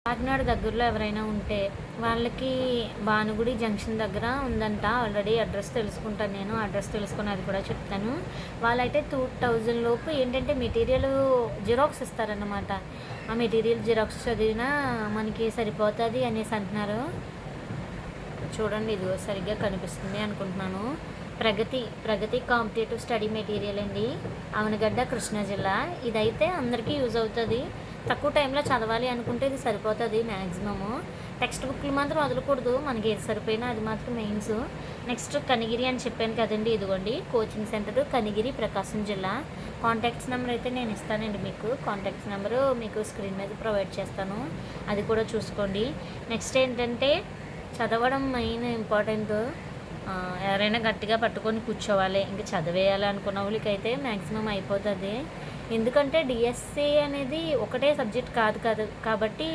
కాకినాడ దగ్గరలో ఎవరైనా ఉంటే వాళ్ళకి భానుగుడి జంక్షన్ దగ్గర ఉందంట. ఆల్రెడీ అడ్రస్ తెలుసుకుంటాను నేను. అడ్రస్ తెలుసుకొని అది కూడా చెప్తాను. వాళ్ళైతే 2000 లోపు ఏంటంటే మెటీరియల్ జిరాక్స్ ఇస్తారన్నమాట. ఆ మెటీరియల్ జిరాక్స్ చదివినా మనకి సరిపోతుంది అనేసి అంటున్నారు. చూడండి, ఇది సరిగ్గా కనిపిస్తుంది అనుకుంటున్నాను. ప్రగతి కాంపిటేటివ్ స్టడీ మెటీరియల్ అండి, అవనగడ్డ, కృష్ణా జిల్లా. ఇదైతే అందరికీ యూజ్ అవుతుంది. తక్కువ టైంలో చదవాలి అనుకుంటే ఇది సరిపోతుంది మ్యాక్సిమము. టెక్స్ట్ బుక్లు మాత్రం వదలకూడదు, మనకి ఏది సరిపోయినా అది మాత్రం మెయిన్స్. నెక్స్ట్ కనిగిరి అని చెప్పాను కదండి, ఇదిగోండి కోచింగ్ సెంటర్ కనిగిరి, ప్రకాశం జిల్లా. కాంటాక్ట్స్ నెంబర్ అయితే నేను ఇస్తానండి మీకు. కాంటాక్ట్స్ నెంబరు మీకు స్క్రీన్ మీద ప్రొవైడ్ చేస్తాను, అది కూడా చూసుకోండి. నెక్స్ట్ ఏంటంటే చదవడం మెయిన్ ఇంపార్టెంట్. ఎవరైనా గట్టిగా పట్టుకొని కూర్చోవాలి, ఇంకా చదివేయాలి అనుకున్న వాళ్ళకైతే మ్యాక్సిమం అయిపోతుంది. ఎందుకంటే డిఎస్సి అనేది ఒకటే సబ్జెక్ట్ కాదు కాబట్టి